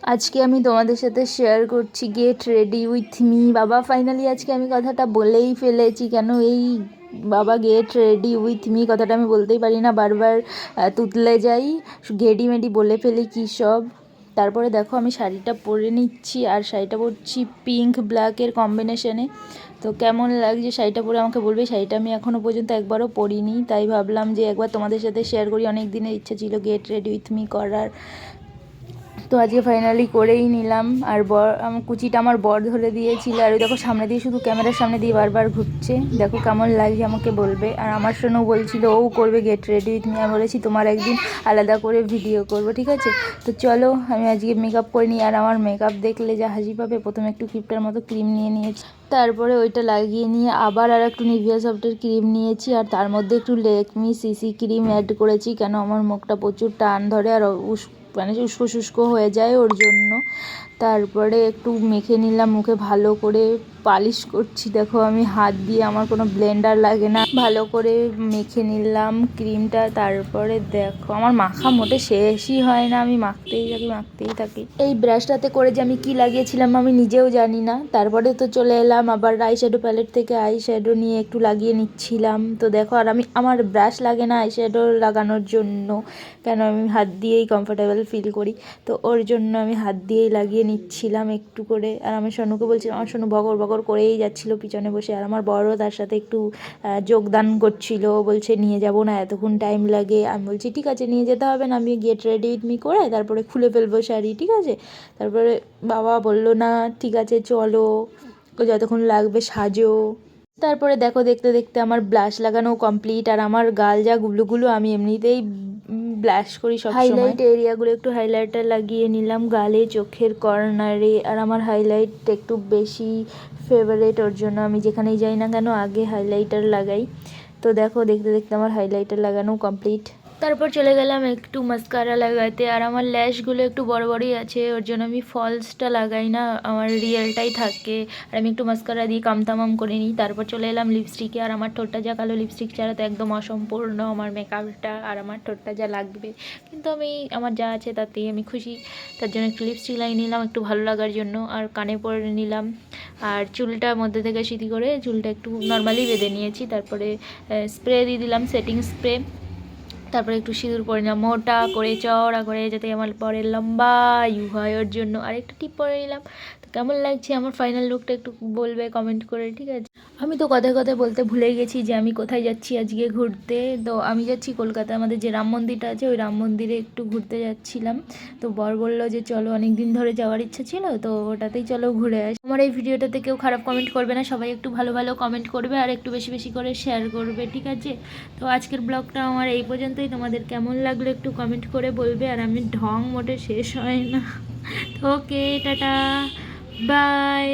আজকে আমি তোমাদের সাথে শেয়ার করছি গেট রেডি উইথ মি। বাবা ফাইনালি আজকে আমি কথাটা বলেই ফেলেছি। কেন এই বাবা গেট রেডি উইথ মি কথাটা আমি বলতেই পারি না, বারবার তুতলে যাই, গেডি মেডি বলে ফেলি কী সব। তারপরে দেখো আমি শাড়িটা পরে নিচ্ছি, আর শাড়িটা পরছি পিঙ্ক ব্ল্যাকের কম্বিনেশনে। তো কেমন লাগছে শাড়িটা পরে আমাকে বলবে। শাড়িটা আমি এখনও পর্যন্ত একবারও পরিনি, তাই ভাবলাম যে একবার তোমাদের সাথে শেয়ার করি। অনেক দিনের ইচ্ছা ছিল গেট রেডি উইথ মি করার, তো আজকে ফাইনালি করেই নিলাম। আর কুচিটা আমার বর ধরে দিয়েছিল, আর ওই দেখো সামনে দিয়ে শুধু ক্যামেরার সামনে দিয়ে বারবার ঘুরছে। দেখো কেমন লাগছে আমাকে বলবে। আর আমার সঙ্গেও বলছিল ও করবে গেট রেডি উইথ মি। আমি বলেছি তোমার একদিন আলাদা করে ভিডিও করবো, ঠিক আছে। তো চলো আমি আজকে মেকআপ করে নিই। আর আমার মেকআপ দেখলে যা হাসি পাবে। প্রথমে একটু কিপটার মতো ক্রিম নিয়ে নিয়েছি, তারপরে ওইটা লাগিয়ে নিয়ে আবার আর একটু নিভিয়া সফটের ক্রিম নিয়েছি, আর তার মধ্যে একটু লেকমি সিসি ক্রিম অ্যাড করেছি। কেন আমার মুখটা প্রচুর টান ধরে আর মানে উস্কো শুষ্ক হয়ে যায় ওর জন্য। তারপরে একটু মেখে নিলাম মুখে ভালো করে, পালিশ করছি। দেখো আমি হাত দিয়ে, আমার কোনো ব্লেন্ডার লাগে না, ভালো করে মেখে নিলাম ক্রিমটা। তারপরে দেখো আমার মাখা মোটে শেষই হয় না, আমি মাখতেই থাকি। এই ব্রাশটাতে করে যে আমি কি লাগিয়েছিলাম আমি নিজেও জানি না। তারপরে তো চলে এলাম আবার আইশ্যাডো প্যালেট থেকে আইশ্যাডো নিয়ে একটু লাগিয়ে নিচ্ছিলাম। তো দেখো আর আমার ব্রাশ লাগে না আইশ্যাডো লাগানোর জন্য, কেন আমি হাত দিয়েই কমফোর্টেবল ফিল করি। তো ওর জন্য আমি হাত দিয়েই লাগিয়ে নিচ্ছিলাম একটু করে। আর আমি সোনুকে বলছিলাম, আমার সোনু বগর বগর করেই যাচ্ছিলো পিছনে বসে। আর আমার বড়ও তার সাথে একটু যোগদান করছিল, বলছে নিয়ে যাব না, এতক্ষণ টাইম লাগে। আমি বলছি ঠিক আছে নিয়ে যেতে হবে না, আমি গেট রেডি উইথ মি করে তারপরে খুলে ফেলবো শাড়ি, ঠিক আছে। তারপরে বাবা বললো না ঠিক আছে চলো, যতক্ষণ লাগবে সাজো। তারপরে দেখো দেখতে দেখতে আমার ব্লাশ লাগানো কমপ্লিট। আর আমার গাল যা গুলো আমি এমনিতেই ব্লাশ করি সব, হাইলাইট এরিয়াগুলো একটু হাইলাইটার লাগিয়ে নিলাম গালে, চোখের কর্নারে। আর আমার হাইলাইট একটু বেশি ফেভারেট, ওর জন্য আমি যেখানেই যাই না কেন আগে হাইলাইটার লাগাই। তো দেখো দেখতে দেখতে আমার হাইলাইটার লাগানো কমপ্লিট। তারপর চলে গেলাম একটু মাস্কারা লাগাতে। আর আমার ল্যাশগুলো একটু বড় বড়ই আছে, ওর জন্য আমি ফলসটা লাগাই না, আমার রিয়েলটাই থাকে। আর আমি একটু মাস্কারা দিয়ে কামতামাম করে নিই। তারপর চলে এলাম লিপস্টিকে। আর আমার ঠোঁটটা যা কালো, লিপস্টিক ছাড়া তো একদম অসম্পূর্ণ আমার মেকআপটা। আর আমার ঠোঁটটা যা লাগবে, কিন্তু আমি আমার যা আছে তাতেই আমি খুশি। তার জন্য একটু লিপস্টিক লাগিয়ে নিলাম একটু ভালো লাগার জন্য। আর কানে পরে নিলাম। আর চুলটা মধ্যে থেকে সিঁথি করে চুলটা একটু নর্মালি বেঁধে নিয়েছি। তারপরে স্প্রে দিয়ে দিলাম, সেটিং স্প্রে। তারপরে একটু সিঁদুর পরে নিলাম মোটা করে চওড়া করে, যাতে আমার পরে লম্বা ইউ হয় ওর জন্য। আর একটা টিপ পরে নিলাম। তো কেমন লাগছে আমার ফাইনাল লুকটা একটু বলবে কমেন্ট করে, ঠিক আছে। আমি তো কথায় কথায় বলতে ভুলে গেছি যে আমি কোথায় যাচ্ছি আজকে ঘুরতে। তো আমি যাচ্ছি কলকাতা, আমাদের যে রাম মন্দিরটা আছে ওই রাম মন্দিরে একটু ঘুরতে যাচ্ছিলাম। তো বর বললো যে চলো, অনেক দিন ধরে যাওয়ার ইচ্ছা ছিল, তো ওটাতেই চলো ঘুরে আসি। আমার এই ভিডিওটাতে কেউ খারাপ কমেন্ট করবে না, সবাই একটু ভালো ভালো কমেন্ট করবে আর একটু বেশি বেশি করে শেয়ার করবে, ঠিক আছে। তো আজকের ব্লগটা আমার এই পর্যন্তই। তোমাদের কেমন লাগলো একটু কমেন্ট করে বলবে। আর আমি ঢং মোটে শেষ হয় না। Okay tata, by.